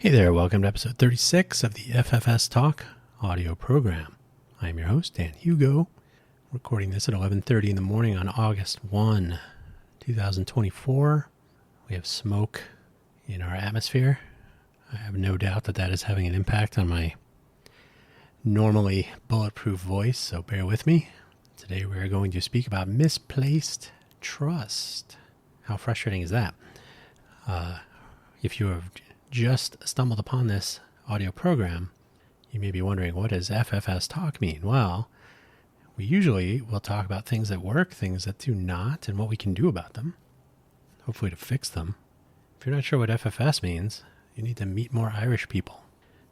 Hey there, welcome to episode 36 of the FFS Talk audio program. I am your host, Dan Hugo, recording this at 11:30 in the morning on August 1, 2024. We have smoke in our atmosphere. I have no doubt that that is having an impact on my normally bulletproof voice, so bear with me. Today we are going to speak about misplaced trust. How frustrating is that? If you have just stumbled upon this audio program, you may be wondering, what does FFS Talk mean? Well, we usually will talk about things that work, things that do not, and what we can do about them, hopefully to fix them. If you're not sure what FFS means, you need to meet more Irish people.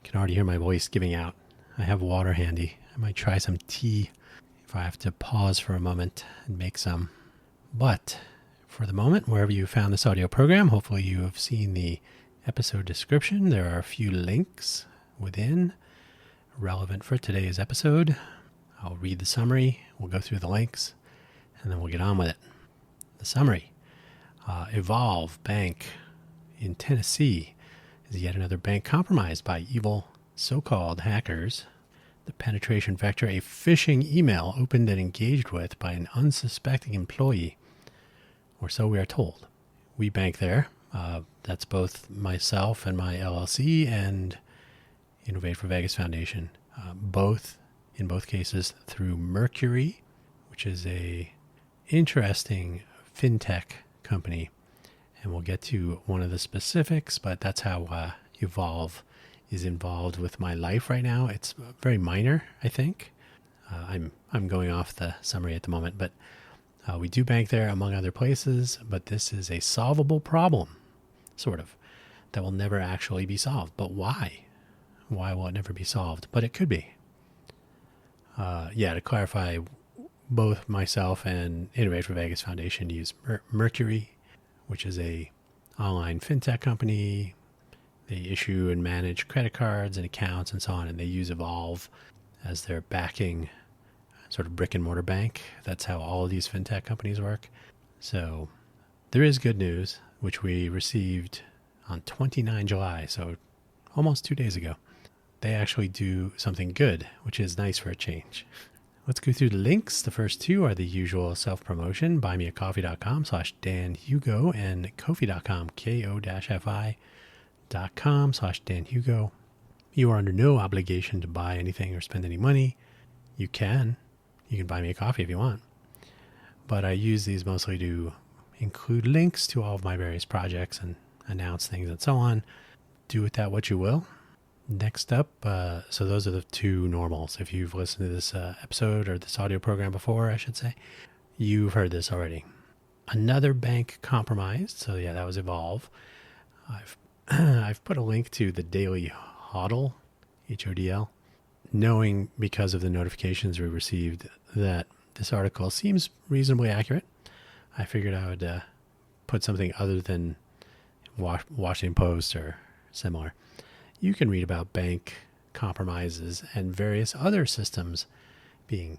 You can already hear my voice giving out. I have water handy. I might try some tea if I have to pause for a moment and make some. But for the moment, wherever you found this audio program, hopefully you have seen the episode description. There are a few links within relevant for today's episode. I'll read the summary, we'll go through the links, and then we'll get on with it. The summary. Evolve Bank in Tennessee is yet another bank compromised by evil so-called hackers. The penetration vector, a phishing email opened and engaged with by an unsuspecting employee, or so we are told. We bank there. That's both myself and my LLC and Innovate for Vegas Foundation, in both cases through Mercury, which is a interesting fintech company. And we'll get to one of the specifics, but that's how Evolve is involved with my life right now. It's very minor, I think. I'm going off the summary at the moment, but we do bank there among other places, but this is a solvable problem, sort of, that will never actually be solved. But why? Why will it never be solved? But it could be. To clarify, both myself and Innovate for Vegas Foundation use Mercury, which is a online fintech company. They issue and manage credit cards and accounts and so on, and they use Evolve as their backing sort of brick and mortar bank. That's how all of these fintech companies work. So there is good news, which we received on 29 July, so almost 2 days ago. They actually do something good, which is nice for a change. Let's go through the links. The first two are the usual self-promotion, buymeacoffee.com/DanHugo and ko-fi.com, ko-fi.com/DanHugo. You are under no obligation to buy anything or spend any money. You can buy me a coffee if you want. But I use these mostly to include links to all of my various projects and announce things and so on. Do with that what you will. Next up, so those are the two normals. If you've listened to this episode or this audio program before, I should say, you've heard this already. Another bank compromised. So yeah, that was Evolve. I've put a link to the Daily HODL, HODL, knowing because of the notifications we received that this article seems reasonably accurate. I figured I would put something other than Washington Post or similar. You can read about bank compromises and various other systems being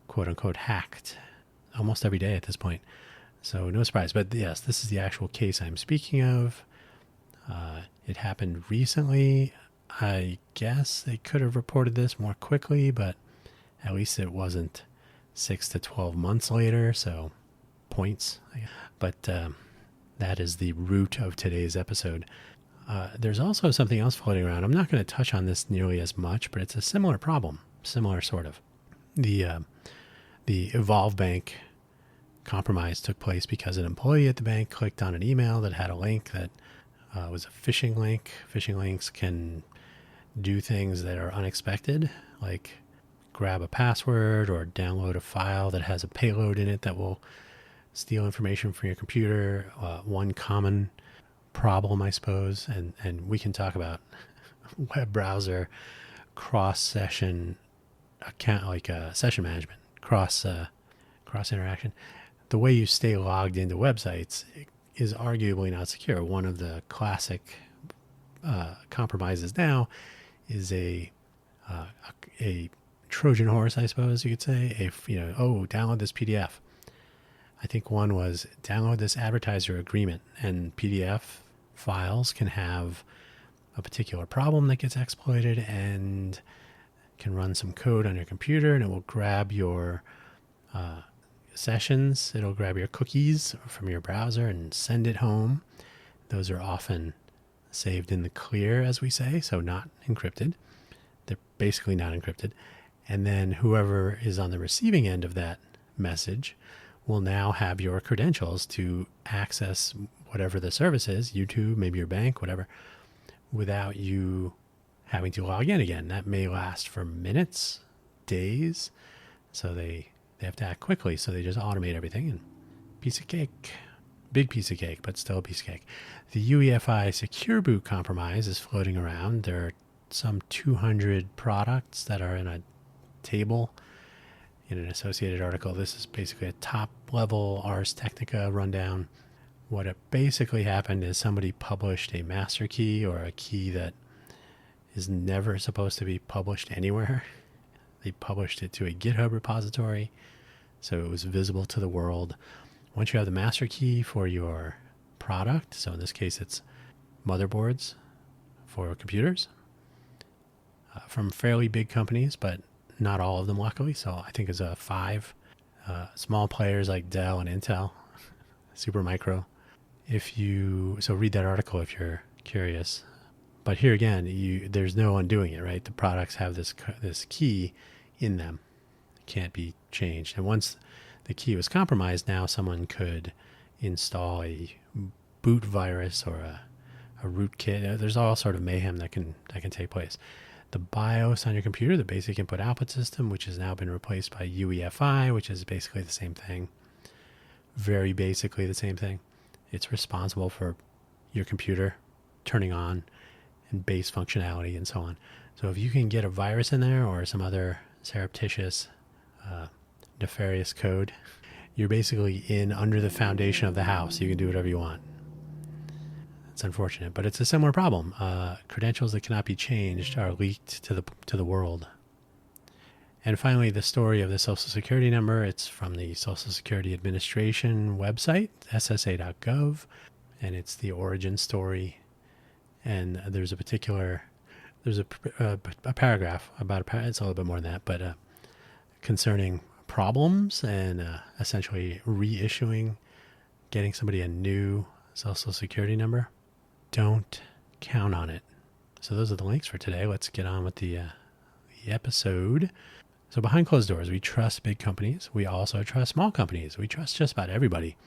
quote unquote hacked almost every day at this point. So no surprise. But yes, this is the actual case I'm speaking of. It happened recently. I guess they could have reported this more quickly, but at least it wasn't 6 to 12 months later, so points. But that is the root of today's episode. There's also something else floating around. I'm not going to touch on this nearly as much, but it's a similar problem, similar sort of. The Evolve Bank compromise took place because an employee at the bank clicked on an email that had a link that was a phishing link. Phishing links can do things that are unexpected, like grab a password or download a file that has a payload in it that will steal information from your computer. One common problem, I suppose, and we can talk about web browser cross-session account, like session management, cross interaction. The way you stay logged into websites is arguably not secure. One of the classic compromises now is a Trojan horse, I suppose you could say. Download this PDF. I think one was download this advertiser agreement, and PDF files can have a particular problem that gets exploited and can run some code on your computer, and it will grab your sessions. It'll grab your cookies from your browser and send it home. Those are often saved in the clear, as we say, so not encrypted. They're basically not encrypted. And then whoever is on the receiving end of that message will now have your credentials to access whatever the service is, YouTube, maybe your bank, whatever, without you having to log in again. That may last for minutes, days. So they have to act quickly. So they just automate everything, and piece of cake. Big piece of cake, but still a piece of cake. The UEFI Secure Boot compromise is floating around. There are some 200 products that are in a table in an associated article. This is basically a top level Ars Technica rundown. What it basically happened is somebody published a master key, or a key that is never supposed to be published anywhere. They published it to a GitHub repository, so it was visible to the world. Once you have the master key for your product, so in this case it's motherboards for computers from fairly big companies, but not all of them, luckily. So I think it's 5 small players like Dell and Intel, Supermicro. So read that article if you're curious. But here again, there's no undoing it, right? The products have this key in them. It can't be changed. And once the key was compromised, now someone could install a boot virus or a rootkit. There's all sort of mayhem that can take place. The BIOS on your computer, the basic input-output system, which has now been replaced by UEFI, which is basically the same thing. Very basically the same thing. It's responsible for your computer turning on and base functionality and so on. So if you can get a virus in there or some other surreptitious, nefarious code, you're basically in under the foundation of the house. You can do whatever you want. It's unfortunate, but it's a similar problem. Credentials that cannot be changed are leaked to the world. And finally, the story of the Social Security number. It's from the Social Security Administration website, ssa.gov, and it's the origin story. And there's a paragraph about it's a little bit more than that, but concerning problems and essentially reissuing, getting somebody a new Social Security number. Don't count on it. So those are the links for today. Let's get on with the episode. So behind closed doors, we trust big companies. We also trust small companies. We trust just about everybody.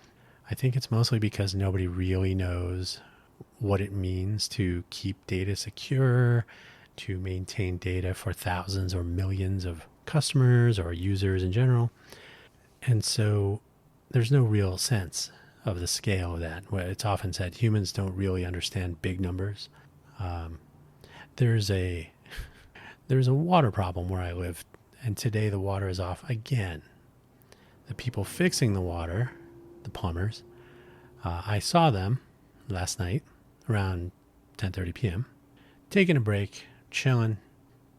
I think it's mostly because nobody really knows what it means to keep data secure, to maintain data for thousands or millions of customers or users in general. And so there's no real sense of the scale of that. It's often said humans don't really understand big numbers. There's a water problem where I live, and today the water is off again. The people fixing the water, the plumbers, I saw them last night around 10:30 p.m. taking a break, chilling.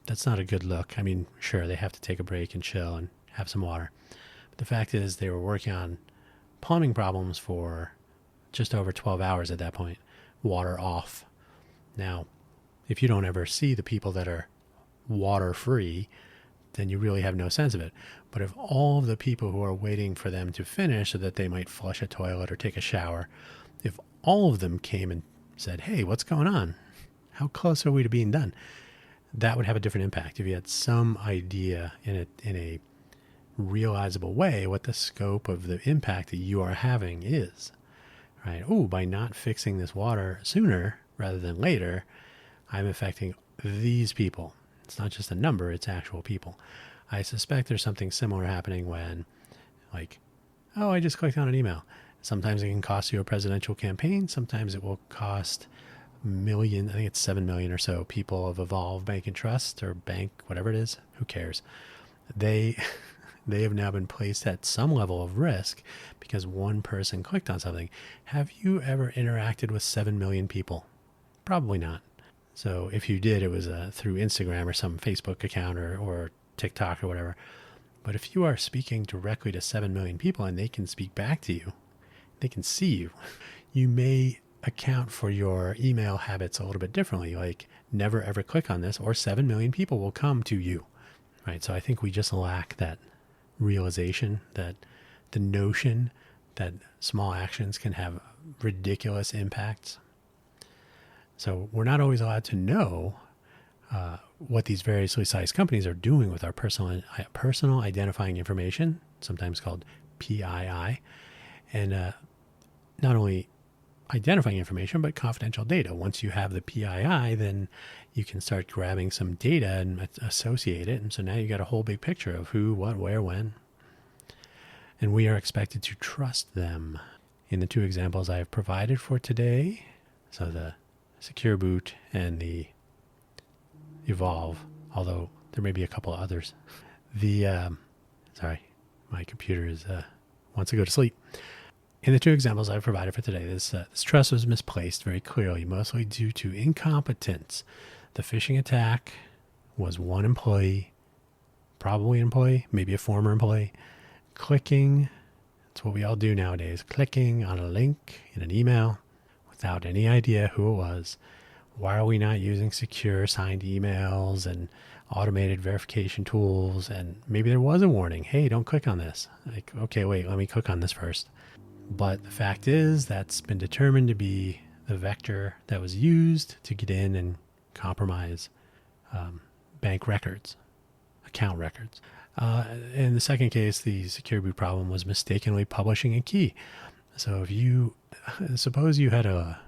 That's not a good look. I mean, sure, they have to take a break and chill and have some water. But the fact is they were working on plumbing problems for just over 12 hours at that point, water off. Now, if you don't ever see the people that are water free, then you really have no sense of it. But if all of the people who are waiting for them to finish so that they might flush a toilet or take a shower, if all of them came and said, hey, what's going on? How close are we to being done? That would have a different impact if you had some idea in a realizable way what the scope of the impact that you are having is, right? Oh, by not fixing this water sooner rather than later, I'm affecting these people. It's not just a number, it's actual people. I suspect there's something similar happening when, like, oh, I just clicked on an email. Sometimes it can cost you a presidential campaign. Sometimes it will cost million, I think it's 7 million or so people of Evolve Bank and Trust or bank, whatever it is. Who cares? They have now been placed at some level of risk because one person clicked on something. Have you ever interacted with 7 million people? Probably not. So if you did, it was through Instagram or some Facebook account or TikTok or whatever. But if you are speaking directly to 7 million people and they can speak back to you, they can see you, you may account for your email habits a little bit differently, like never ever click on this or 7 million people will come to you, right? So I think we just lack that realization, that the notion that small actions can have ridiculous impacts. So we're not always allowed to know what these variously sized companies are doing with our personal identifying information, sometimes called PII, and not only identifying information, but confidential data. Once you have the PII, then you can start grabbing some data and associate it. And so now you got a whole big picture of who, what, where, when. And we are expected to trust them. In the two examples I have provided for today, so the Secure Boot and the Evolve, although there may be a couple of others. Sorry, my computer wants to go to sleep. In the two examples I've provided for today, this trust was misplaced very clearly, mostly due to incompetence. The phishing attack was one employee, probably an employee, maybe a former employee, clicking, that's what we all do nowadays, clicking on a link in an email without any idea who it was. Why are we not using secure signed emails and automated verification tools? And maybe there was a warning. Hey, don't click on this. Like, okay, wait, let me click on this first. But the fact is that's been determined to be the vector that was used to get in and compromise bank records, account records. In the second case, the secure boot problem was mistakenly publishing a key. So if you, suppose you had a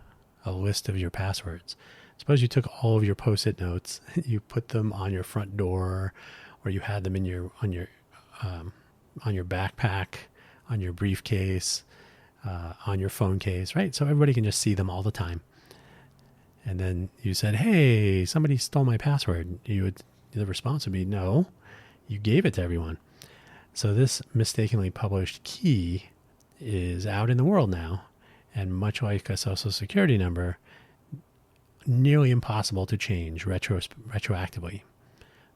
list of your passwords. Suppose you took all of your Post-it notes, you put them on your front door, or you had them in on your backpack, on your briefcase, on your phone case, right? So everybody can just see them all the time. And then you said, "Hey, somebody stole my password." The response would be, "No, you gave it to everyone." So this mistakenly published key is out in the world now, and much like a social security number, nearly impossible to change retroactively.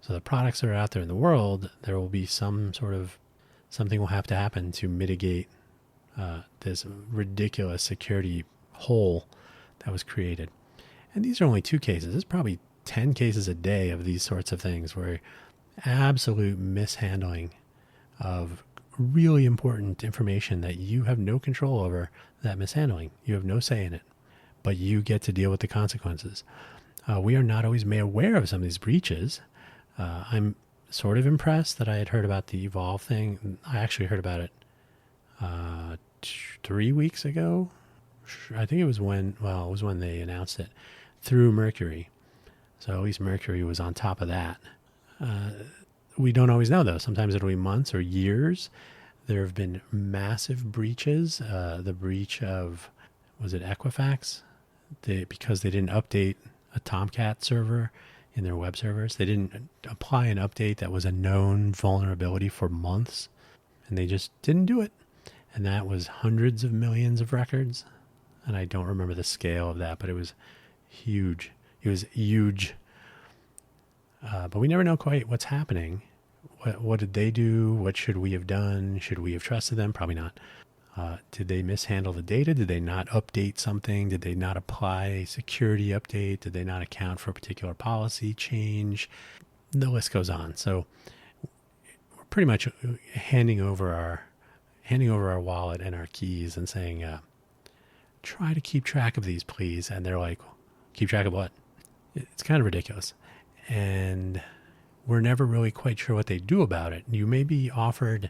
So the products that are out there in the world, there will be something will have to happen to mitigate this ridiculous security hole that was created. And these are only two cases. There's probably 10 cases a day of these sorts of things where absolute mishandling of really important information that you have no control over, that mishandling. You have no say in it, but you get to deal with the consequences. We are not always made aware of some of these breaches. I'm sort of impressed that I had heard about the Evolve thing. I actually heard about it 3 weeks ago. I think it was when they announced it through Mercury. So at least Mercury was on top of that. We don't always know, though. Sometimes it'll be months or years. There have been massive breaches. The breach of, was it Equifax? Because they didn't update a Tomcat server in their web servers. They didn't apply an update that was a known vulnerability for months, and they just didn't do it. And that was hundreds of millions of records. And I don't remember the scale of that, but it was huge. It was huge. But we never know quite what's happening. What did they do? What should we have done? Should we have trusted them? Probably not. Did they mishandle the data? Did they not update something? Did they not apply a security update? Did they not account for a particular policy change? The list goes on. So we're pretty much handing over our wallet and our keys and saying, try to keep track of these, please. And they're like, keep track of what? It's kind of ridiculous. And we're never really quite sure what they do about it. You may be offered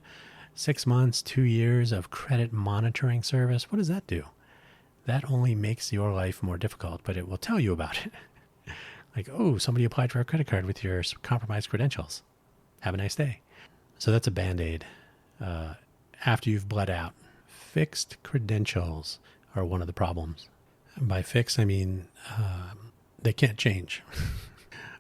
6 months, 2 years of credit monitoring service. What does that do? That only makes your life more difficult, but it will tell you about it. Like, oh, somebody applied for a credit card with your compromised credentials. Have a nice day. So that's a Band-Aid. After you've bled out, fixed credentials are one of the problems. And by fix, I mean they can't change.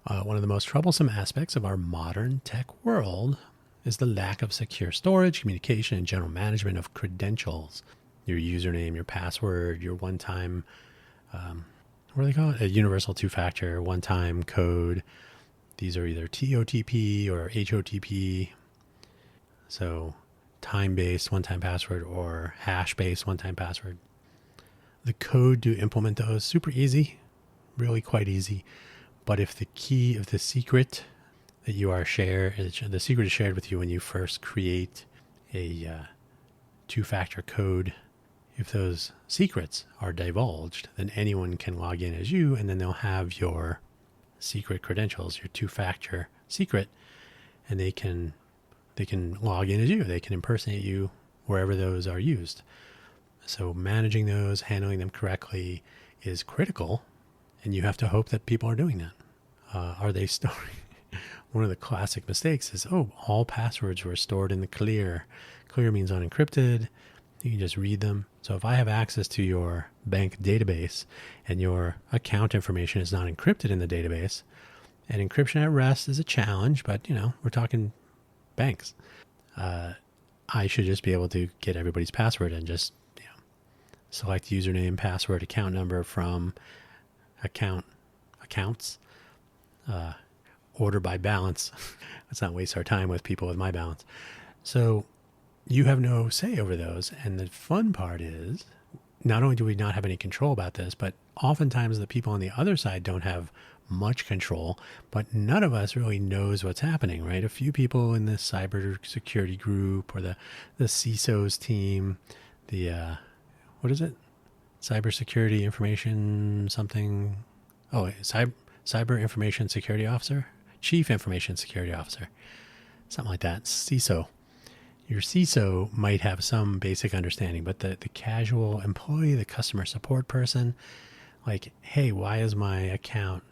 One of the most troublesome aspects of our modern tech world is the lack of secure storage, communication, and general management of credentials. Your username, your password, your one-time, what do they call it? A universal two-factor, one-time code. These are either TOTP or HOTP. So time-based one-time password or hash-based one-time password. The code to implement those, super easy, really quite easy. But if the secret that you are the secret is shared with you when you first create a two-factor code, if those secrets are divulged, then anyone can log in as you, and then they'll have your secret credentials, your two-factor secret, and they can log in as you. They can impersonate you wherever those are used. So managing those, handling them correctly is critical, and you have to hope that people are doing that. Are they storing? One of the classic mistakes is, all passwords were stored in the clear. Clear means unencrypted. You can just read them. So if I have access to your bank database and your account information is not encrypted in the database, and encryption at rest is a challenge, but we're talking banks. I should just be able to get everybody's password and just select username, password, account number from accounts, order by balance. Let's not waste our time with people with my balance. So you have no say over those. And the fun part is, not only do we not have any control about this, but oftentimes the people on the other side don't have much control, but none of us really knows what's happening, right? A few people in the cybersecurity group or the CISO's team, what is it? Cybersecurity information something. Oh, cyber information security officer, chief information security officer, something like that. CISO. Your CISO might have some basic understanding, but the casual employee, the customer support person, like, hey, why is my account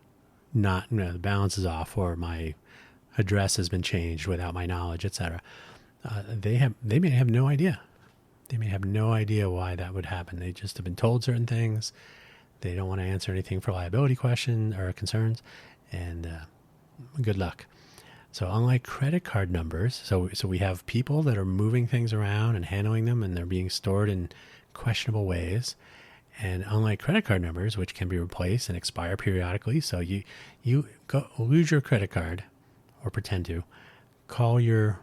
not, the balance is off, or my address has been changed without my knowledge, etc. They may have no idea. They may have no idea why that would happen. They just have been told certain things. They don't want to answer anything for liability questions or concerns, and good luck. So unlike credit card numbers, so we have people that are moving things around and handling them, and they're being stored in questionable ways. And unlike credit card numbers, which can be replaced and expire periodically, so you go lose your credit card, or pretend to, call your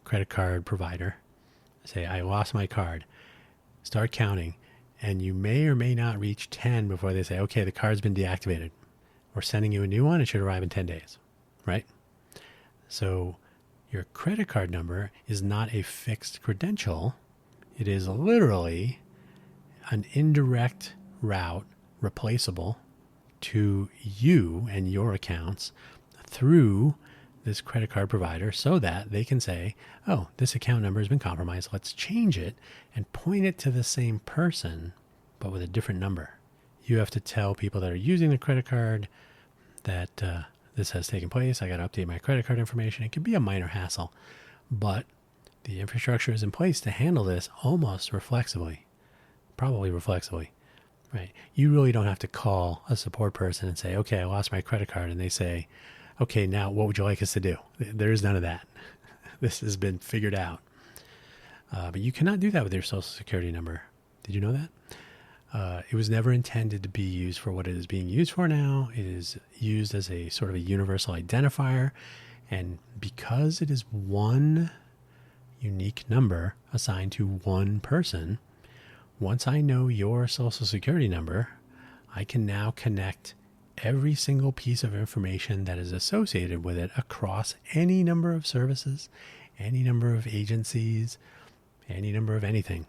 credit card provider, say, I lost my card, start counting, and you may or may not reach 10 before they say, okay, the card's been deactivated. We're sending you a new one. It should arrive in 10 days, right? So your credit card number is not a fixed credential. It is literally an indirect route, replaceable to you and your accounts through this credit card provider, so that they can say, oh, this account number has been compromised. Let's change it and point it to the same person, but with a different number. You have to tell people that are using the credit card that this has taken place. I got to update my credit card information. It can be a minor hassle, but the infrastructure is in place to handle this almost reflexively, probably reflexively, right? You really don't have to call a support person and say, okay, I lost my credit card. And they say, okay, now what would you like us to do? There is none of that. This has been figured out. But you cannot do that with your social security number. Did you know that? It was never intended to be used for what it is being used for now. It is used as a sort of a universal identifier. And because it is one unique number assigned to one person, once I know your social security number, I can now connect every single piece of information that is associated with it across any number of services, any number of agencies, any number of anything.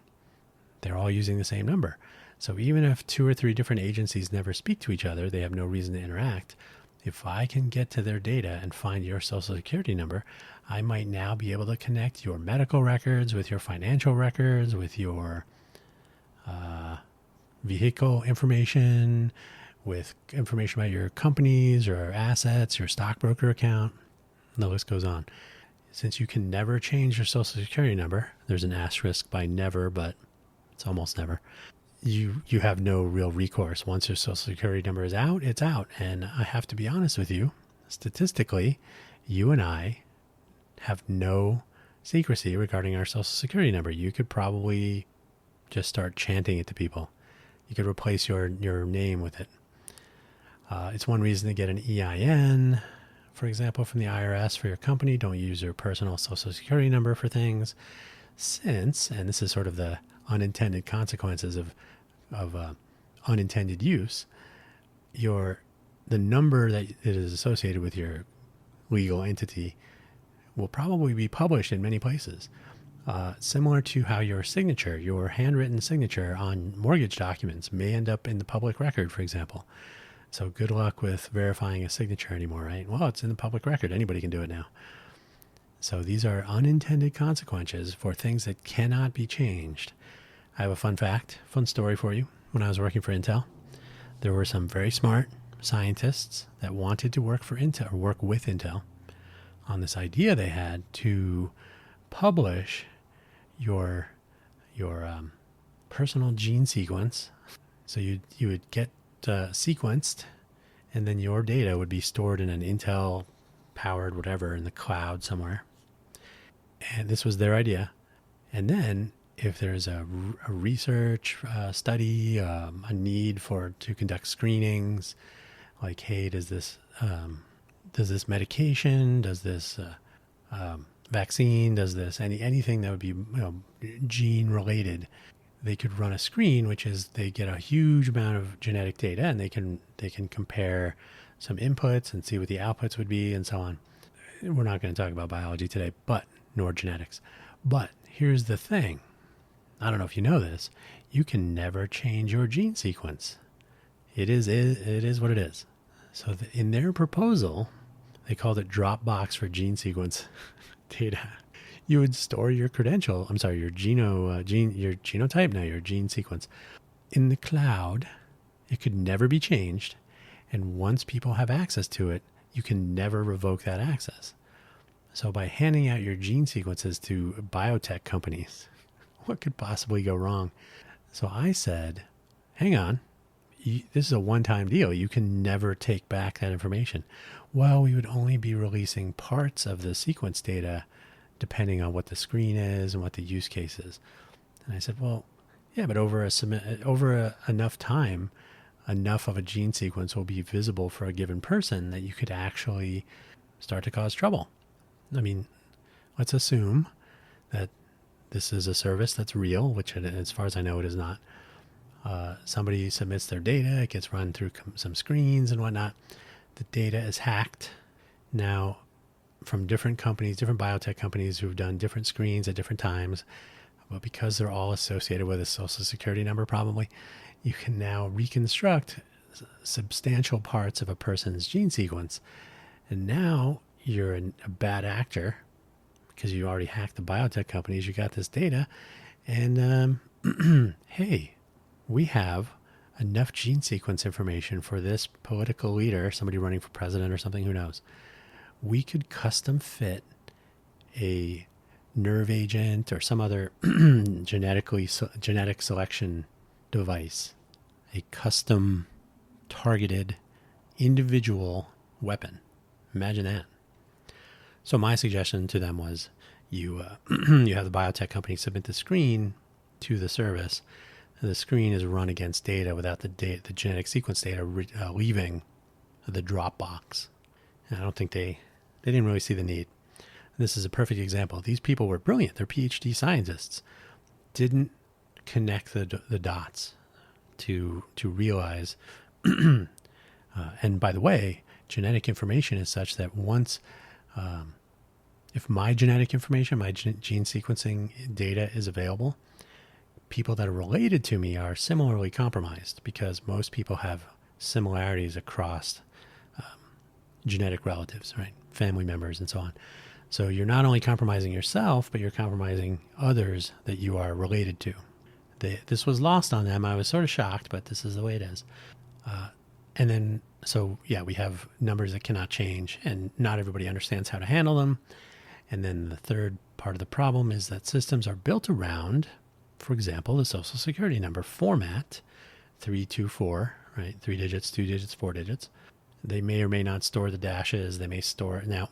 They're all using the same number. So even if 2 or 3 different agencies never speak to each other, they have no reason to interact. If I can get to their data and find your social security number, I might now be able to connect your medical records with your financial records, with your vehicle information, with information about your companies or assets, your stockbroker account. The list goes on. Since you can never change your social security number, there's an asterisk by never, but it's almost never. You have no real recourse. Once your social security number is out, it's out. And I have to be honest with you, statistically, you and I have no secrecy regarding our social security number. You could probably just start chanting it to people. You could replace your name with it. It's one reason to get an EIN, for example, from the IRS for your company. Don't use your personal social security number for things, since, and this is sort of the unintended consequences of unintended use, the number that is associated with your legal entity will probably be published in many places. Similar to how your signature, your handwritten signature on mortgage documents may end up in the public record, for example. So good luck with verifying a signature anymore, right? Well, it's in the public record. Anybody can do it now. So these are unintended consequences for things that cannot be changed. I have a fun story for you. When I was working for Intel, there were some very smart scientists that wanted to work for Intel or work with Intel on this idea they had to publish your personal gene sequence. So you would get sequenced, and then your data would be stored in an Intel powered whatever in the cloud somewhere. And this was their idea. And then if there's a research study, a need to conduct screenings, like, hey, does this medication, does this vaccine, does this anything that would be gene related, they could run a screen, which is they get a huge amount of genetic data, and they can compare some inputs and see what the outputs would be and so on. We're not going to talk about biology today, nor genetics. But here's the thing. I don't know if you know this. You can never change your gene sequence. It is what it is. So in their proposal, they called it Dropbox for gene sequence data. You would store your your genotype, now your gene sequence, in the cloud. It could never be changed. And once people have access to it, you can never revoke that access. So by handing out your gene sequences to biotech companies, what could possibly go wrong? So I said, hang on, this is a one-time deal. You can never take back that information. Well, we would only be releasing parts of the sequence data depending on what the screen is and what the use case is. And I said, well, yeah, but over enough time, enough of a gene sequence will be visible for a given person that you could actually start to cause trouble. I mean, let's assume that this is a service that's real, which as far as I know, it is not. Somebody submits their data, it gets run through some screens and whatnot. The data is hacked. Now, from different companies, different biotech companies who've done different screens at different times, but because they're all associated with a social security number probably, you can now reconstruct substantial parts of a person's gene sequence. And now you're a bad actor because you already hacked the biotech companies. You got this data, and hey, we have enough gene sequence information for this political leader, somebody running for president or something, who knows. We could custom fit a nerve agent or some other genetic selection device, a custom targeted individual weapon. Imagine that. So my suggestion to them was you have the biotech company submit the screen to the service. And the screen is run against data without the genetic sequence data leaving the Dropbox. And I don't think they didn't really see the need. This is a perfect example. These people were brilliant. They're PhD scientists. Didn't connect the dots to realize. And by the way, genetic information is such that once, if my genetic information, my gene sequencing data is available, people that are related to me are similarly compromised because most people have similarities across genetic relatives, right? Family members and so on. So you're not only compromising yourself, but you're compromising others that you are related to. This was lost on them. I was sort of shocked, but this is the way it is. And then, so yeah, we have numbers that cannot change, and not everybody understands how to handle them. And then the third part of the problem is that systems are built around, for example, the Social Security number format, 324, right? 3 digits, 2 digits, 4 digits. They may or may not store the dashes. They may store. Now,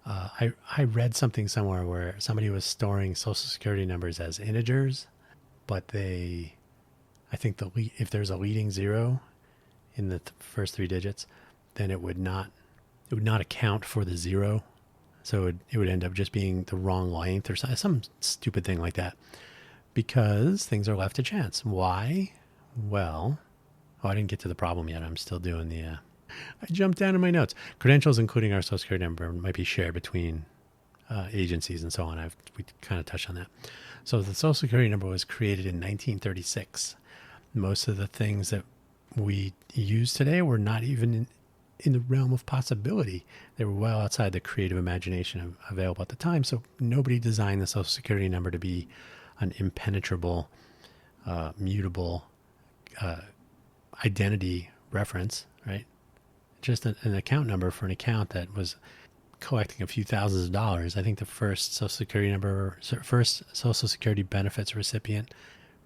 I read something somewhere where somebody was storing Social Security numbers as integers, but I think if there's a leading zero in the first 3 digits, then it would not account for the zero. So it would end up just being the wrong length or some stupid thing like that, because things are left to chance. Why? Well, Oh, I didn't get to the problem yet. I'm still doing I jumped down in my notes. Credentials, including our social security number, might be shared between agencies and so on. We kind of touched on that. So the social security number was created in 1936. Most of the things that we use today were not even in the realm of possibility. They were well outside the creative imagination available at the time. So nobody designed the social security number to be an impenetrable, mutable identity reference, right? Just an account number for an account that was collecting a few thousands of dollars. I think the first social security benefits recipient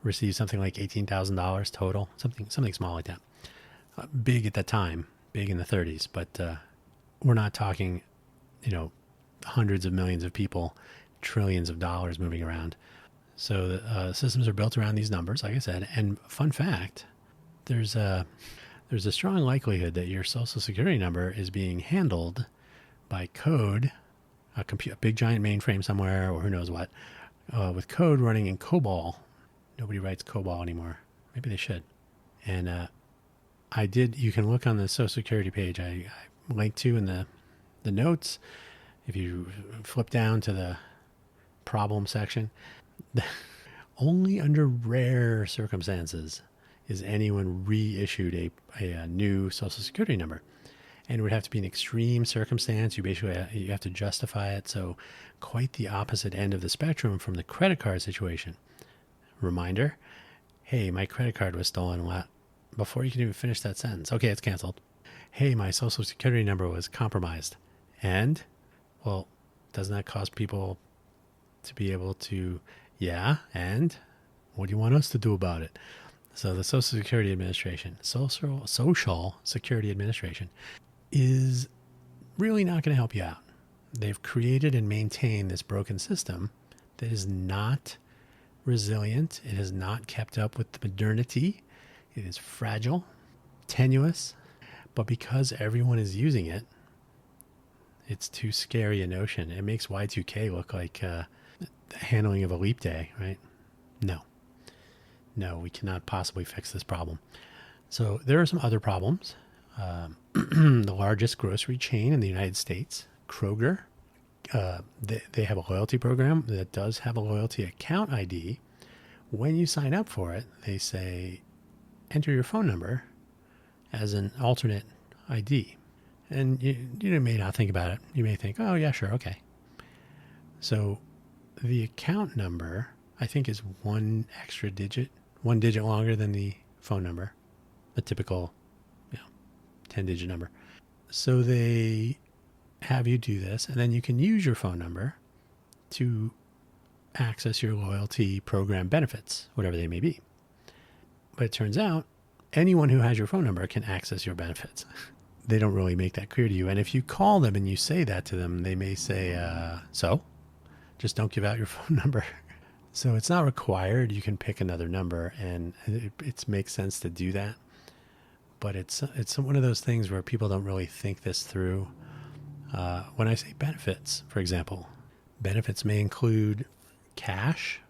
received something like $18,000 total, something small like that. Big at that time, big in the 30s, but we're not talking, hundreds of millions of people, trillions of dollars moving around. So the systems are built around these numbers, like I said. And fun fact, there's a strong likelihood that your social security number is being handled by code, a big giant mainframe somewhere, or who knows what, with code running in COBOL. Nobody writes COBOL anymore. Maybe they should. And you can look on the social security page I linked to in the notes. If you flip down to the problem section, only under rare circumstances is anyone reissued a new social security number. And it would have to be an extreme circumstance. You have to justify it. So quite the opposite end of the spectrum from the credit card situation. Reminder, hey, my credit card was stolen. Before you can even finish that sentence. Okay, it's canceled. Hey, my social security number was compromised. And, well, doesn't that cause people to be able to, and what do you want us to do about it? So the Social Security Administration, Social Security Administration, is really not going to help you out. They've created and maintained this broken system that is not resilient. It has not kept up with the modernity. It is fragile, tenuous, but because everyone is using it, it's too scary a notion. It makes Y2K look like the handling of a leap day, right? No, we cannot possibly fix this problem. So there are some other problems. The largest grocery chain in the United States, Kroger, they have a loyalty program that does have a loyalty account ID. When you sign up for it, they say, enter your phone number as an alternate ID. And you may not think about it. You may think, oh, yeah, sure, okay. So the account number, I think, is one digit longer than the phone number, the typical 10-digit number. So they have you do this, and then you can use your phone number to access your loyalty program benefits, whatever they may be. But it turns out anyone who has your phone number can access your benefits. They don't really make that clear to you. And if you call them and you say that to them, they may say, so? Just don't give out your phone number. So it's not required. You can pick another number, and it makes sense to do that. But it's one of those things where people don't really think this through. When I say benefits, for example, benefits may include cash.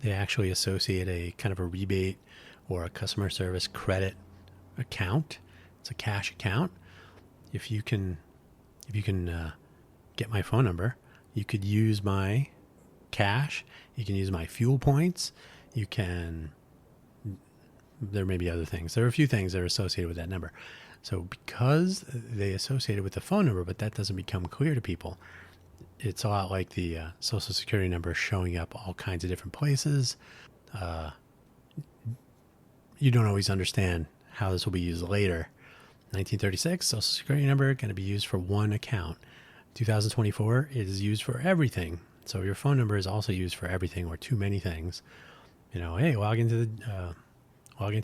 They actually associate a kind of a rebate or a customer service credit account. It's a cash account. If you can get my phone number, you could use my cash. You can use my fuel points. There may be other things. There are a few things that are associated with that number. So because they associate it with the phone number, but that doesn't become clear to people, it's a lot like the social security number showing up all kinds of different places. You don't always understand how this will be used later. 1936, social security number going to be used for one account. 2024, it is used for everything. So your phone number is also used for everything or too many things. Hey, log into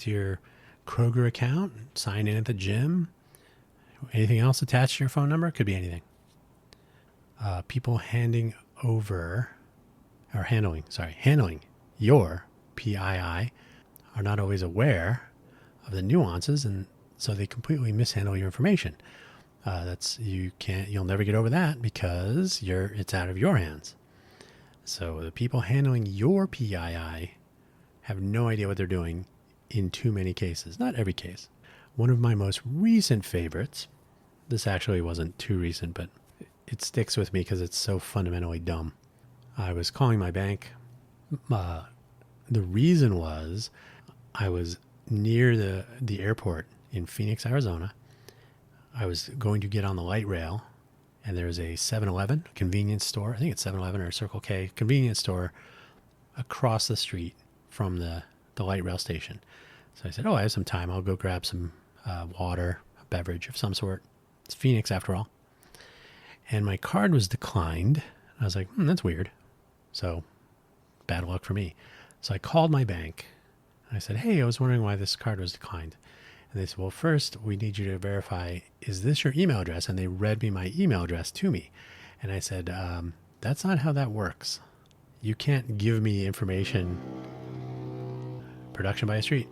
your Kroger account, sign in at the gym. Anything else attached to your phone number? Could be anything. People handling your PII are not always aware of the nuances, and so they completely mishandle your information. You'll never get over that because it's out of your hands. So the people handling your PII have no idea what they're doing in too many cases. Not every case. One of my most recent favorites, this actually wasn't too recent, but it sticks with me because it's so fundamentally dumb. I was calling my bank. The reason was I was near the airport in Phoenix, Arizona. I was going to get on the light rail, and there's a 7-Eleven convenience store. I think it's 7-Eleven or Circle K convenience store across the street from the light rail station. So I said, I have some time. I'll go grab some water, a beverage of some sort. It's Phoenix after all. And my card was declined. I was like, that's weird. So bad luck for me. So I called my bank. And I said, hey, I was wondering why this card was declined. And they said, well, first, we need you to verify, is this your email address? And they read me my email address to me. And I said, that's not how that works. You can't give me information. Production by a street.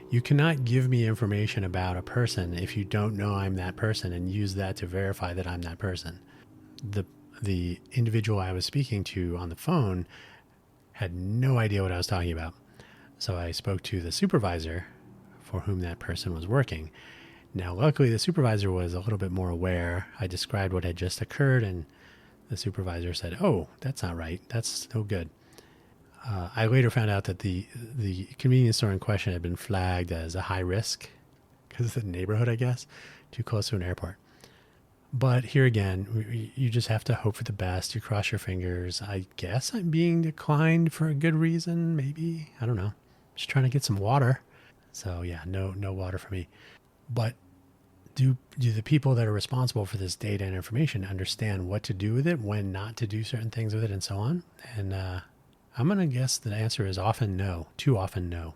You cannot give me information about a person if you don't know I'm that person and use that to verify that I'm that person. The individual I was speaking to on the phone had no idea what I was talking about. So I spoke to the supervisor for whom that person was working. Now, luckily, the supervisor was a little bit more aware. I described what had just occurred, and the supervisor said, that's not right. That's no good. I later found out that the convenience store in question had been flagged as a high risk because of the neighborhood, I guess, too close to an airport. But here again, you just have to hope for the best. You cross your fingers. I guess I'm being declined for a good reason, maybe. I don't know. Just trying to get some water. So yeah, no water for me. But do the people that are responsible for this data and information understand what to do with it, when not to do certain things with it, and so on? And I'm going to guess the answer is often no, too often no.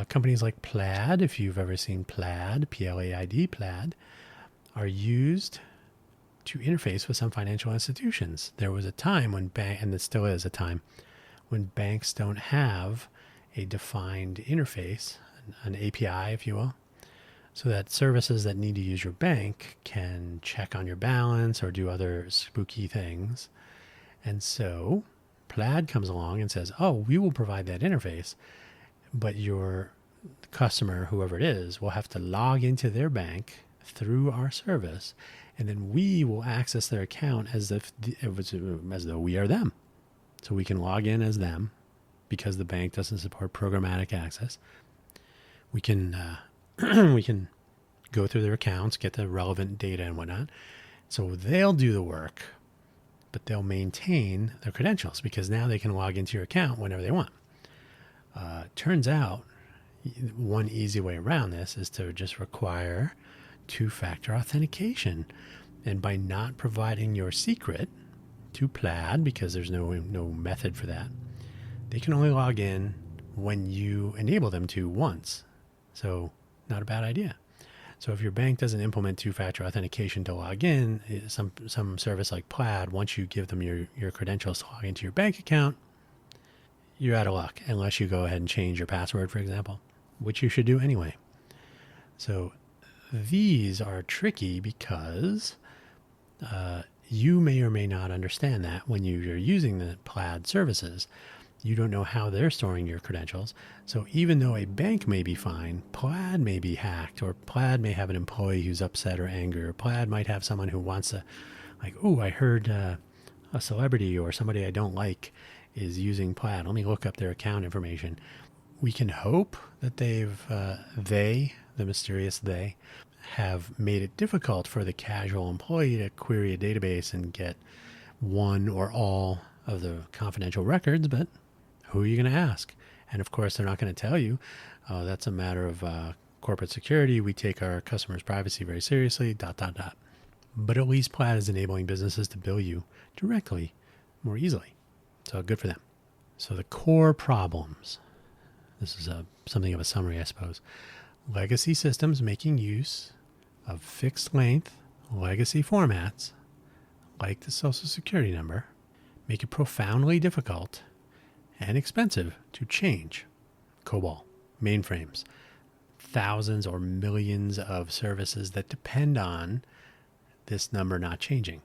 Companies like Plaid, if you've ever seen Plaid, P-L-A-I-D, Plaid, are used to interface with some financial institutions. There was a time when and there still is a time, when banks don't have a defined interface, an API, if you will, so that services that need to use your bank can check on your balance or do other spooky things. And so Plaid comes along and says, we will provide that interface, but your customer, whoever it is, will have to log into their bank through our service, and then we will access their account as though we are them. So we can log in as them because the bank doesn't support programmatic access. We can we can go through their accounts, get the relevant data and whatnot. So they'll do the work, but they'll maintain their credentials because now they can log into your account whenever they want. Turns out one easy way around this is to just require two-factor authentication. And by not providing your secret to Plaid, because there's no method for that, they can only log in when you enable them to once. So not a bad idea. So if your bank doesn't implement two-factor authentication to log in, some service like Plaid, once you give them your credentials to log into your bank account, you're out of luck, unless you go ahead and change your password, for example, which you should do anyway. So these are tricky because you may or may not understand that when you're using the Plaid services. You don't know how they're storing your credentials. So even though a bank may be fine, Plaid may be hacked, or Plaid may have an employee who's upset or angry, or Plaid might have someone who wants to, I heard a celebrity or somebody I don't like is using Plaid. Let me look up their account information. We can hope that the mysterious they, have made it difficult for the casual employee to query a database and get one or all of the confidential records, but who are you going to ask? And of course, they're not going to tell you. That's a matter of corporate security. We take our customers' privacy very seriously, ... But at least Plaid is enabling businesses to bill you directly more easily. So good for them. So the core problems. This is something of a summary, I suppose. Legacy systems making use of fixed length legacy formats, like the Social Security number, make it profoundly difficult and expensive to change. COBOL, mainframes, thousands or millions of services that depend on this number not changing.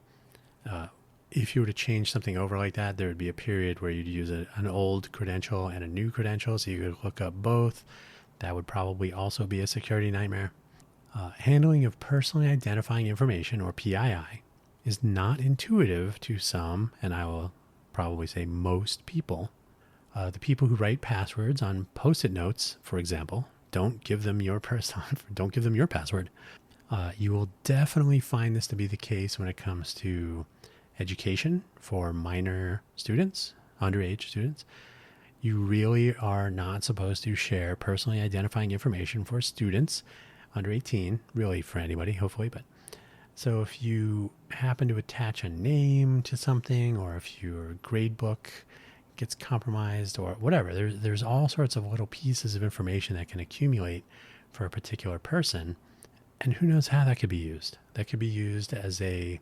If you were to change something over like that, there would be a period where you'd use an old credential and a new credential, so you could look up both. That would probably also be a security nightmare. Handling of personally identifying information, or PII, is not intuitive to some, and I will probably say most people. The people who write passwords on Post-it notes, for example, don't give them your password. You will definitely find this to be the case when it comes to education for minor students, underage students. You really are not supposed to share personally identifying information for students under 18, really for anybody, hopefully. But so if you happen to attach a name to something, or if your grade book gets compromised or whatever, there's all sorts of little pieces of information that can accumulate for a particular person. And who knows how that could be used? That could be used as a,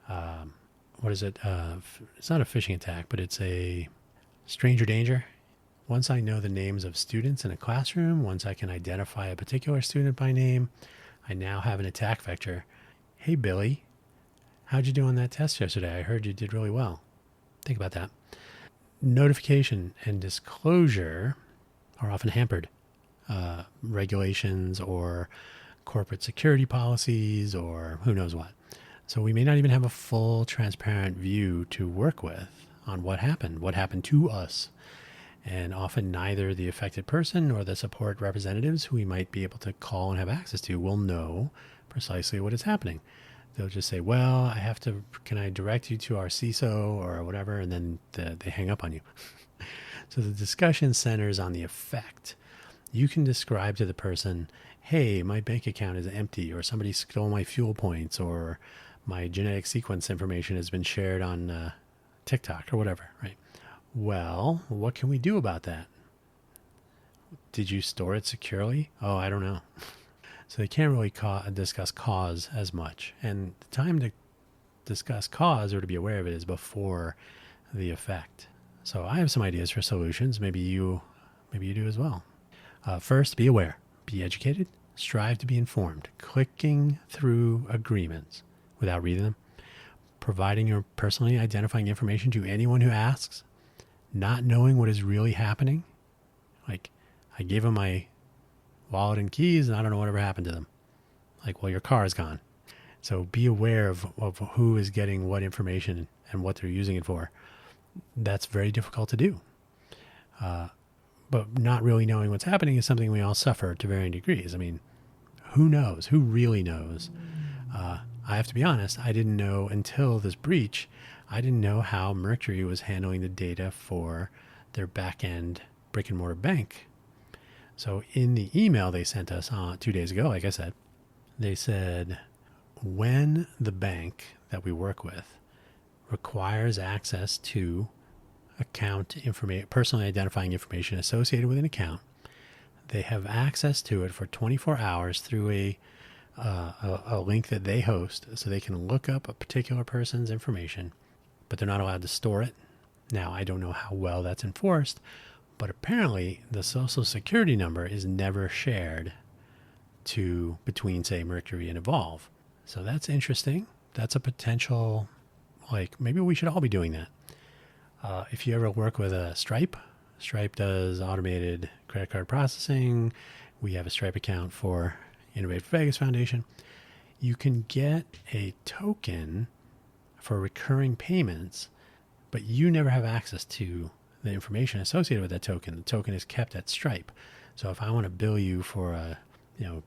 it's not a phishing attack, but it's a stranger danger. Once I know the names of students in a classroom, once I can identify a particular student by name, I now have an attack vector. Hey, Billy, how'd you do on that test yesterday? I heard you did really well. Think about that. Notification and disclosure are often hampered. Regulations or corporate security policies or who knows what. So we may not even have a full transparent view to work with on what happened to us. And often neither the affected person nor the support representatives who we might be able to call and have access to will know precisely what is happening. They'll just say, well, can I direct you to our CISO or whatever? And then they hang up on you. So the discussion centers on the effect. You can describe to the person, hey, my bank account is empty, or somebody stole my fuel points, or my genetic sequence information has been shared on TikTok or whatever, right? Well, what can we do about that? Did you store it securely? Oh, I don't know. So they can't really discuss cause as much. And the time to discuss cause or to be aware of it is before the effect. So I have some ideas for solutions. Maybe you do as well. First, be aware, be educated, strive to be informed, clicking through agreements without reading them, providing your personally identifying information to anyone who asks, not knowing what is really happening. Like, I gave them my wallet and keys and I don't know whatever happened to them. Like, well, your car is gone. So be aware of who is getting what information and what they're using it for. That's very difficult to do. But not really knowing what's happening is something we all suffer to varying degrees. I mean, who knows? Who really knows? I have to be honest, I didn't know until this breach. I didn't know how Mercury was handling the data for their back-end brick-and-mortar bank. So in the email they sent us 2 days ago, like I said, they said, when the bank that we work with requires access to account information, personally identifying information associated with an account, they have access to it for 24 hours through a link that they host, so they can look up a particular person's information, but they're not allowed to store it. Now, I don't know how well that's enforced, but apparently the social security number is never shared between, say, Mercury and Evolve. So that's interesting. That's a potential, maybe we should all be doing that. If you ever work with a Stripe does automated credit card processing. We have a Stripe account for Innovate for Vegas Foundation. You can get a token for recurring payments, but you never have access to the information associated with that token. The token is kept at Stripe. So if I want to bill you for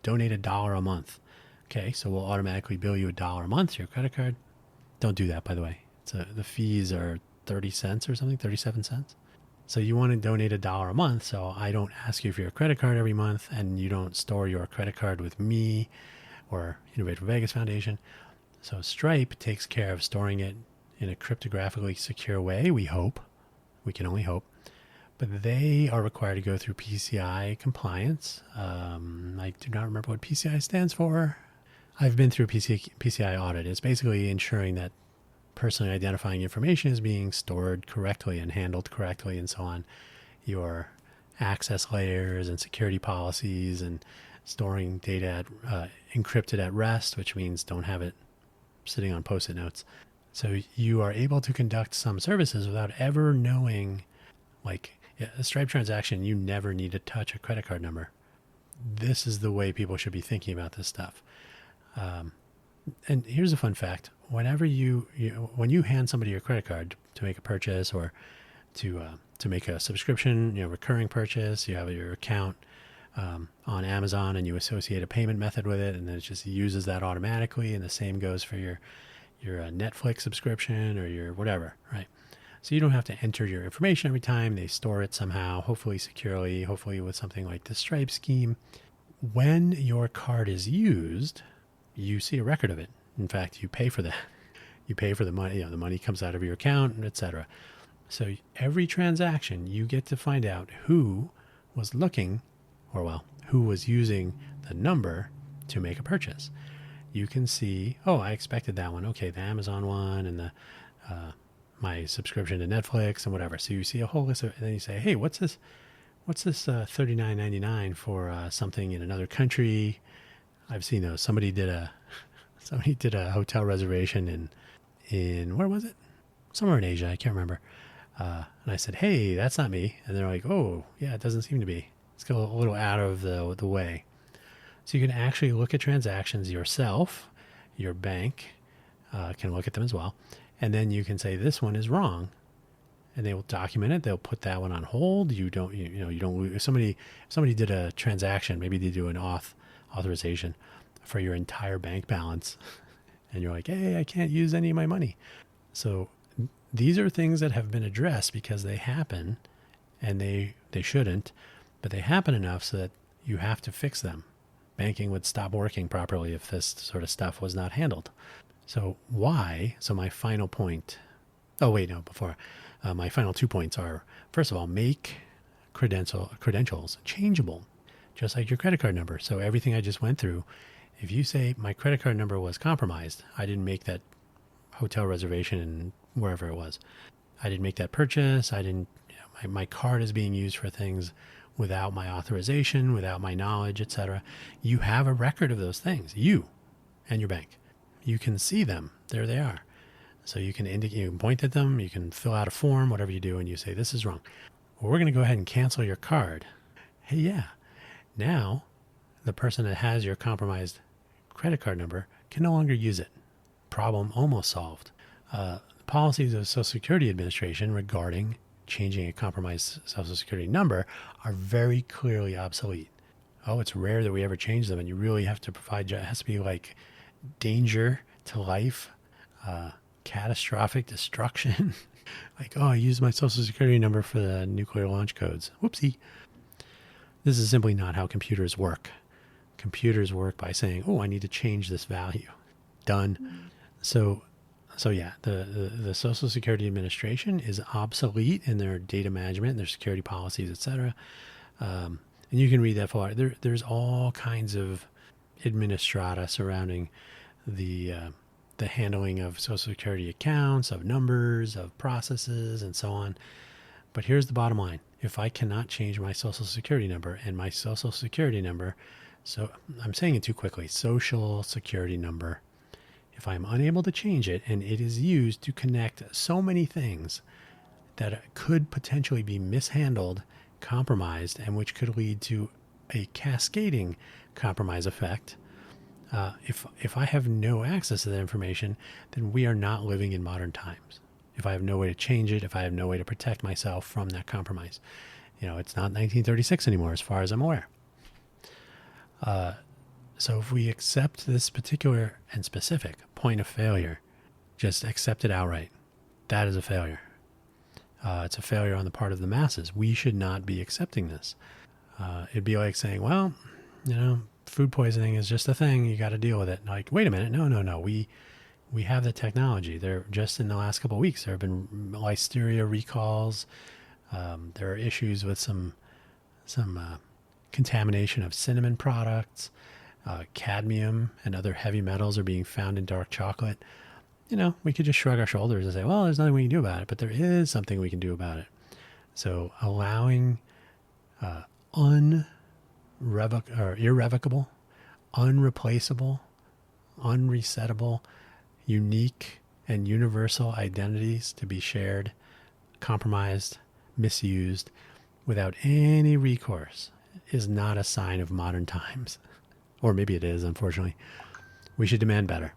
donate $1 a month, okay, so we'll automatically bill you $1 a month to your credit card. Don't do that, by the way. The fees are 30 cents or something, 37 cents. So you want to donate $1 a month, so I don't ask you for your credit card every month, and you don't store your credit card with me or Innovate for Vegas Foundation. So Stripe takes care of storing it in a cryptographically secure way, we hope. We can only hope. But they are required to go through PCI compliance. I do not remember what PCI stands for. I've been through a PCI audit. It's basically ensuring that personally identifying information is being stored correctly and handled correctly and so on. Your access layers and security policies and storing data encrypted at rest, which means don't have it sitting on Post-it notes. So you are able to conduct some services without ever knowing, Yeah, a Stripe transaction, you never need to touch a credit card number. This is the way people should be thinking about this stuff. And here's a fun fact: whenever when you hand somebody your credit card to make a purchase or to make a subscription, recurring purchase, you have your account on Amazon and you associate a payment method with it, and then it just uses that automatically. And the same goes for your Netflix subscription or your whatever, right? So you don't have to enter your information every time. They store it somehow, hopefully securely, hopefully with something like the Stripe scheme. When your card is used, you see a record of it. In fact, you pay for that. You pay for the money. The money comes out of your account, etc. So every transaction, you get to find out who was looking, who was using the number to make a purchase. You can see, I expected that one. Okay, the Amazon one and the my subscription to Netflix and whatever. So you see a whole list and then you say, hey, what's this $39.99 for something in another country? I've seen those. Somebody did a hotel reservation in where was it? Somewhere in Asia. I can't remember. And I said, hey, that's not me. And they're like, oh, yeah, it doesn't seem to be. Let's go a little out of the way. So you can actually look at transactions yourself. Your bank can look at them as well. And then you can say, this one is wrong. And they will document it. They'll put that one on hold. You don't lose. If somebody did a transaction, maybe they do an authorization for your entire bank balance. And you're like, hey, I can't use any of my money. So these are things that have been addressed because they happen, and they shouldn't, but they happen enough so that you have to fix them. Banking would stop working properly if this sort of stuff was not handled. So why? So my final point. My final 2 points are, first of all, make credentials changeable, just like your credit card number. So everything I just went through, if you say my credit card number was compromised, I didn't make that hotel reservation in wherever it was. I didn't make that purchase. I didn't, my card is being used for things without my authorization, without my knowledge, etc. You have a record of those things, you and your bank. You can see them. There they are. So you can point at them, you can fill out a form, whatever you do, and you say, this is wrong. Well, we're going to go ahead and cancel your card. Hey, yeah. Now, the person that has your compromised credit card number can no longer use it. Problem almost solved. Policies of the Social Security Administration regarding changing a compromised Social Security number are very clearly obsolete. Oh, it's rare that we ever change them, and you really have to provide, it has to be like danger to life, catastrophic destruction. Like, I used my Social Security number for the nuclear launch codes. Whoopsie. This is simply not how computers work. Computers work by saying, I need to change this value. Done. So yeah, the Social Security Administration is obsolete in their data management, their security policies, etc. And you can read that for there's all kinds of administrata surrounding the handling of Social Security accounts, of numbers, of processes, and so on. But here's the bottom line. If I cannot change my Social Security number, and my Social Security number, so I'm saying it too quickly, Social Security number, if I'm unable to change it and it is used to connect so many things that could potentially be mishandled, compromised, and which could lead to a cascading compromise effect, if I have no access to that information, then we are not living in modern times. If I have no way to change it, if I have no way to protect myself from that compromise, it's not 1936 anymore, as far as I'm aware. So if we accept this particular and specific point of failure, just accept it outright. That is a failure. It's a failure on the part of the masses. We should not be accepting this. It'd be like saying, well, food poisoning is just a thing. You got to deal with it. Like, wait a minute. No. We have the technology. There, just in the last couple of weeks, there have been listeria recalls. There are issues with some contamination of cinnamon products. Cadmium and other heavy metals are being found in dark chocolate. We could just shrug our shoulders and say, well, there's nothing we can do about it, but there is something we can do about it. So allowing irrevocable, unreplaceable, unresettable, unique and universal identities to be shared, compromised, misused, without any recourse is not a sign of modern times. Or maybe it is, unfortunately. We should demand better.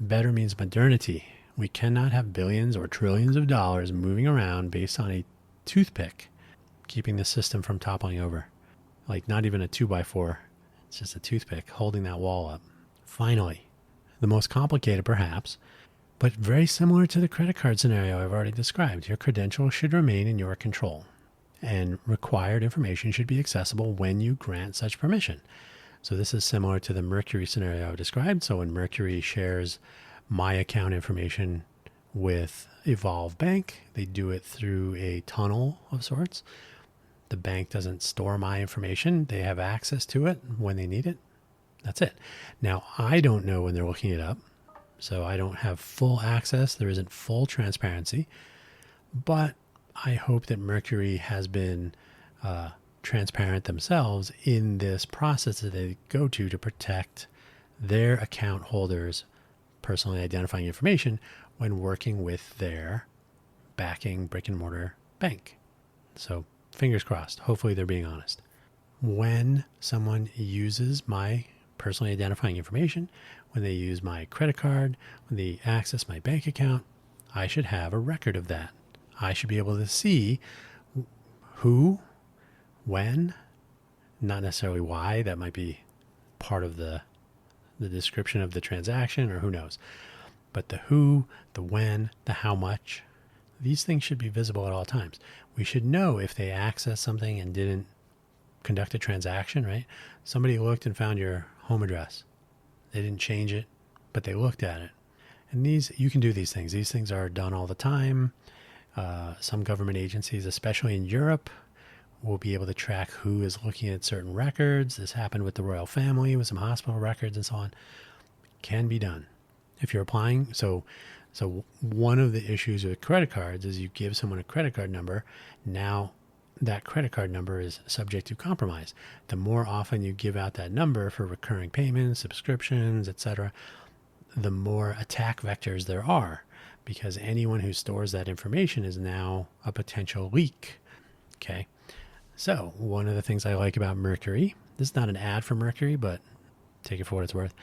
Better means modernity. We cannot have billions or trillions of dollars moving around based on a toothpick, keeping the system from toppling over. Like not even a 2x4. It's just a toothpick holding that wall up. Finally, the most complicated perhaps, but very similar to the credit card scenario I've already described. Your credentials should remain in your control, and required information should be accessible when you grant such permission. So this is similar to the Mercury scenario I've described. So when Mercury shares my account information with Evolve Bank, they do it through a tunnel of sorts. The bank doesn't store my information. They have access to it when they need it. That's it. Now, I don't know when they're looking it up, so I don't have full access. There isn't full transparency, but I hope that Mercury has been transparent themselves in this process that they go to protect their account holders' personally identifying information when working with their backing brick and mortar bank. So fingers crossed. Hopefully they're being honest. When someone uses my personally identifying information, when they use my credit card, when they access my bank account, I should have a record of that. I should be able to see who, when, not necessarily why. That might be part of the description of the transaction, or who knows. But the who, the when, the how much, these things should be visible at all times. We should know if they access something and didn't conduct a transaction, right? Somebody looked and found your home address. They didn't change it, but they looked at it. And you can do these things. These things are done all the time. Some government agencies, especially in Europe, will be able to track who is looking at certain records. This happened with the royal family, with some hospital records and so on. Can be done if you're applying. So one of the issues with credit cards is you give someone a credit card number. Now that credit card number is subject to compromise. The more often you give out that number for recurring payments, subscriptions, etc., the more attack vectors there are, because anyone who stores that information is now a potential leak. Okay. So one of the things I like about Mercury, this is not an ad for Mercury, but take it for what it's worth.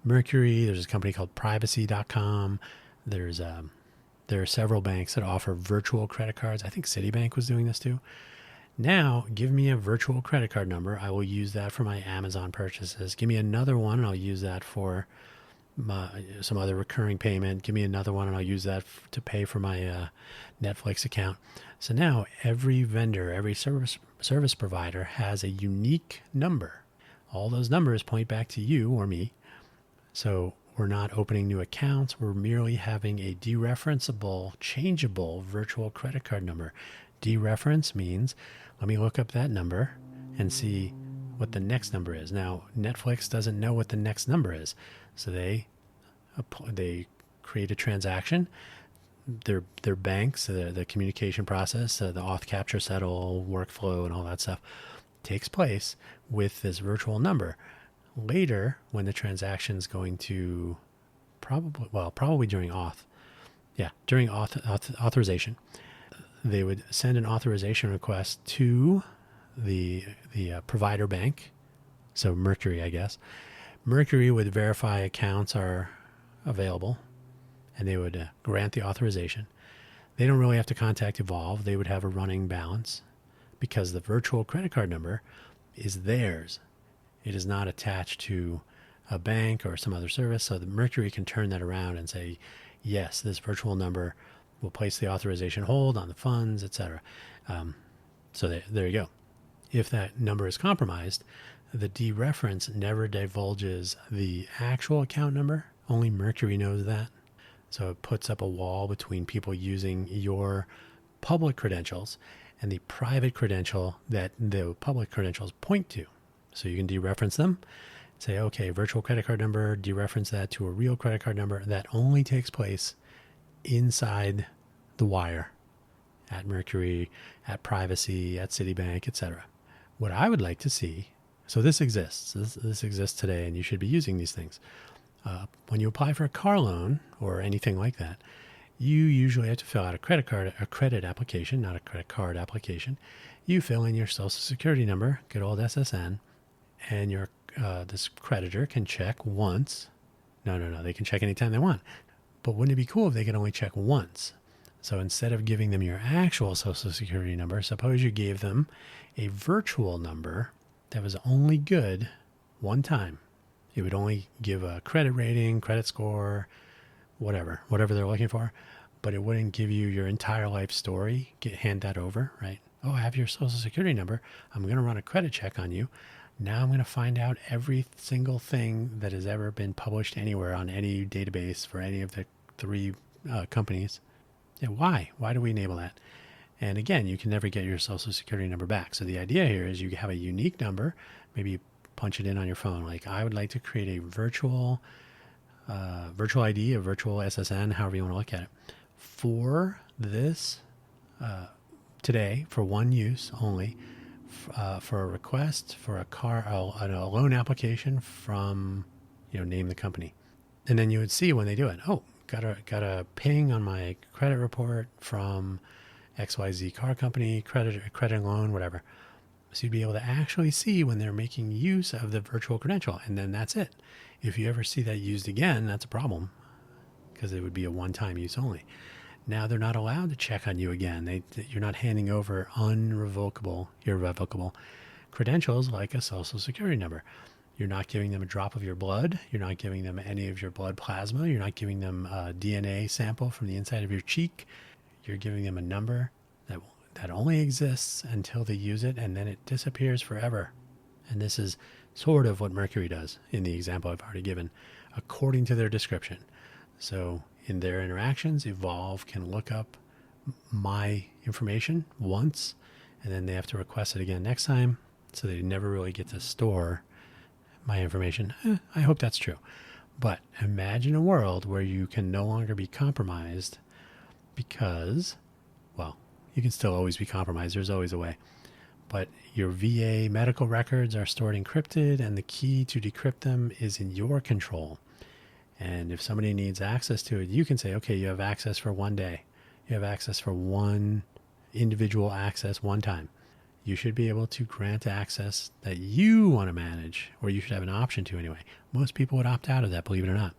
Mercury, there's a company called privacy.com. There are several banks that offer virtual credit cards. I think Citibank was doing this too. Now, give me a virtual credit card number. I will use that for my Amazon purchases. Give me another one, and I'll use that for some other recurring payment. Give me another one, and I'll use that to pay for my Netflix account. So now every vendor, every service provider has a unique number. All those numbers point back to you or me. So we're not opening new accounts. We're merely having a dereferenceable, changeable virtual credit card number. Dereference means, let me look up that number and see what the next number is. Now, Netflix doesn't know what the next number is. So they create a transaction. Their banks, the communication process, the auth capture settle workflow and all that stuff takes place with this virtual number. Later, when the transaction is going to probably during during authorization, they would send an authorization request to the provider bank. So Mercury, I guess. Mercury would verify accounts are available, and they would grant the authorization. They don't really have to contact Evolve. They would have a running balance because the virtual credit card number is theirs. It is not attached to a bank or some other service. So the Mercury can turn that around and say, yes, this virtual number will place the authorization hold on the funds, etc. So there you go. If that number is compromised, the dereference never divulges the actual account number. Only Mercury knows that. So it puts up a wall between people using your public credentials and the private credential that the public credentials point to. So you can dereference them, say, okay, virtual credit card number, dereference that to a real credit card number. That only takes place inside the wire at Mercury, at Privacy, at Citibank, etc. What I would like to see, so this exists. This exists today, and you should be using these things. When you apply for a car loan or anything like that, you usually have to fill out a credit application, not a credit card application. You fill in your social security number, good old SSN, and your this creditor can check once. No, they can check anytime they want. But wouldn't it be cool if they could only check once? So instead of giving them your actual social security number, suppose you gave them a virtual number that was only good one time. It would only give a credit rating, credit score, whatever they're looking for, but it wouldn't give you your entire life story. Hand that over, right? Oh, I have your social security number. I'm going to run a credit check on you. Now I'm going to find out every single thing that has ever been published anywhere on any database for any of the three companies. Yeah, why? Why do we enable that? And again, you can never get your social security number back. So the idea here is you have a unique number. Maybe you punch it in on your phone. Like, I would like to create a virtual ID, a virtual SSN, however you want to look at it, for this today, for one use only, for a request for a loan application from, name the company. And then you would see when they do it, oh, got a ping on my credit report from XYZ car company, credit loan, whatever. So you'd be able to actually see when they're making use of the virtual credential, and then that's it. If you ever see that used again, that's a problem, because it would be a one-time use only. Now they're not allowed to check on you again. You're not handing over irrevocable credentials like a social security number. You're not giving them a drop of your blood. You're not giving them any of your blood plasma. You're not giving them a DNA sample from the inside of your cheek. You're giving them a number that only exists until they use it, and then it disappears forever. And this is sort of what Mercury does in the example I've already given, according to their description. So in their interactions, Evolve can look up my information once, and then they have to request it again next time, so they never really get to store my information. I hope that's true. But imagine a world where you can no longer be compromised because, well, you can still always be compromised. There's always a way. But your VA medical records are stored encrypted, and the key to decrypt them is in your control. And if somebody needs access to it, you can say, okay, you have access for one day. You have access for one individual access one time. You should be able to grant access that you want to manage, or you should have an option to anyway. Most people would opt out of that, believe it or not.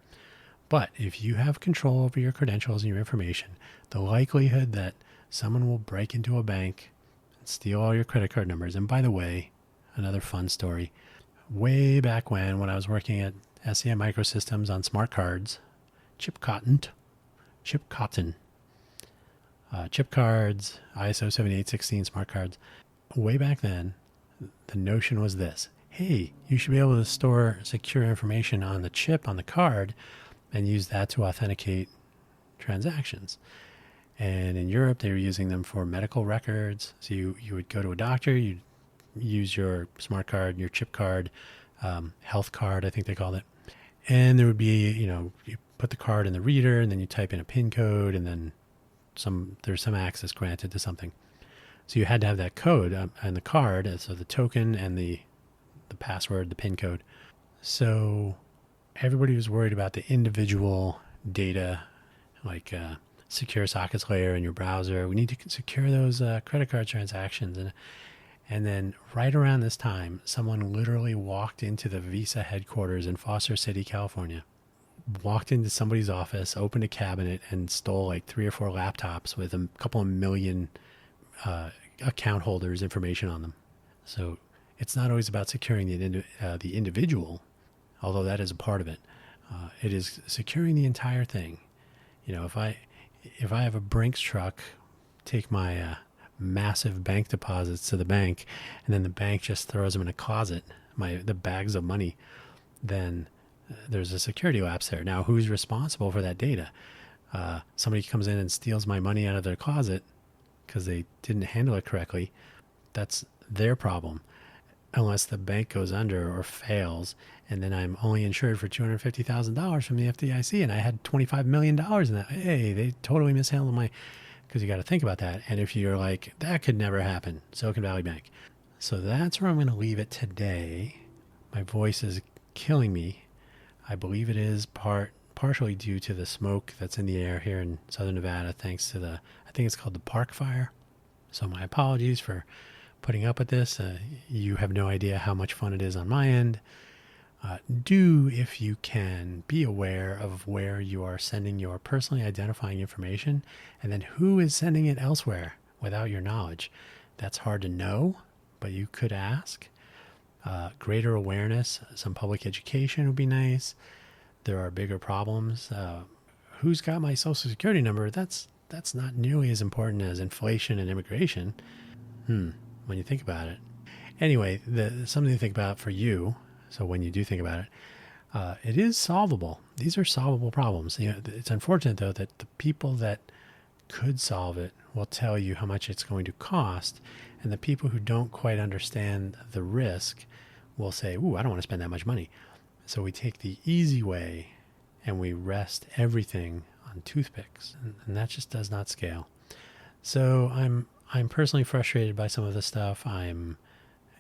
But if you have control over your credentials and your information, the likelihood that someone will break into a bank and steal all your credit card numbers. And by the way, another fun story. Way back when I was working at SCM Microsystems on smart cards, chip cards, ISO 7816 smart cards. Way back then, the notion was this: hey, you should be able to store secure information on the chip on the card and use that to authenticate transactions. And in Europe, they were using them for medical records. So you would go to a doctor, you'd use your smart card, your chip card, health card, I think they called it. And there would be, you put the card in the reader, and then you type in a PIN code, and then there's some access granted to something. So you had to have that code on the card, so the token and the password, the PIN code. So everybody was worried about the individual data, like secure sockets layer in your browser. We need to secure those credit card transactions. And then right around this time, someone literally walked into the Visa headquarters in Foster City, California, walked into somebody's office, opened a cabinet, and stole like 3 or 4 laptops with a couple of million account holders' information on them. So it's not always about securing the individual, although that is a part of it. It is securing the entire thing. If I have a Brinks truck, take my massive bank deposits to the bank, and then the bank just throws them in a closet, the bags of money, then there's a security lapse there. Now, who's responsible for that data? Somebody comes in and steals my money out of their closet because they didn't handle it correctly. That's their problem, unless the bank goes under or fails, and then I'm only insured for $250,000 from the FDIC, and I had $25 million in that. Hey, they totally mishandled because you got to think about that. And if you're like, that could never happen, Silicon Valley Bank. So that's where I'm going to leave it today. My voice is killing me. I believe it is part partially due to the smoke that's in the air here in southern Nevada, thanks to I think it's called the Park Fire. So my apologies for putting up with this. You have no idea how much fun it is on my end. Do, if you can, be aware of where you are sending your personally identifying information and then who is sending it elsewhere without your knowledge. That's hard to know, but you could ask. Greater awareness, some public education would be nice. There are bigger problems. Who's got my social security number? That's not nearly as important as inflation and immigration. When you think about it. Anyway, something to think about for you. So when you do think about it, it is solvable. These are solvable problems. It's unfortunate though that the people that could solve it will tell you how much it's going to cost, and the people who don't quite understand the risk will say, "Ooh, I don't want to spend that much money." So we take the easy way and we rest everything on toothpicks, and that just does not scale. So I'm personally frustrated by some of this stuff. I'm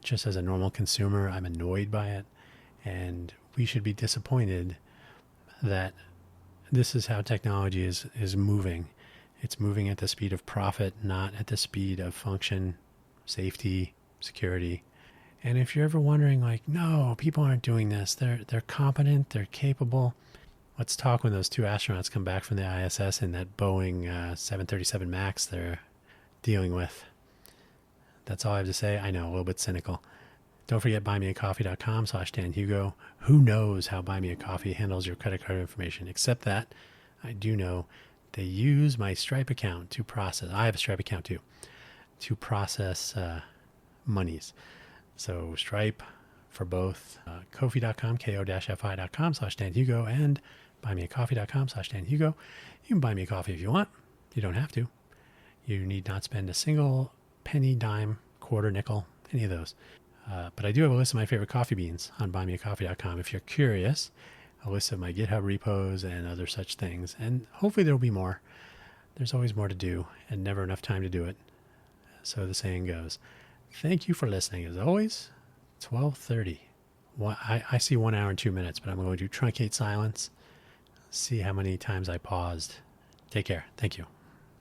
just, as a normal consumer, I'm annoyed by it, and we should be disappointed that this is how technology is moving. It's moving at the speed of profit, not at the speed of function, safety, security. And if you're ever wondering, like, no, people aren't doing this, they're competent, they're capable. Let's talk when those two astronauts come back from the ISS in that Boeing 737 MAX they're dealing with. That's all I have to say. I know, a little bit cynical. Don't forget buymeacoffee.com/DanHugo. Who knows how Buy Me a Coffee handles your credit card information, except that I do know they use my Stripe account to process. I have a Stripe account too, to process monies. So Stripe for both Ko-fi.com, ko-fi.com/DanHugo, and buymeacoffee.com/DanHugo. You can buy me a coffee if you want. You don't have to. You need not spend a single penny, dime, quarter, nickel, any of those. But I do have a list of my favorite coffee beans on buymeacoffee.com. If you're curious, a list of my GitHub repos and other such things. And hopefully there'll be more. There's always more to do and never enough time to do it. So the saying goes. Thank you for listening. As always, 12:30. I see 1 hour and 2 minutes, but I'm going to truncate silence. See how many times I paused. Take care. Thank you.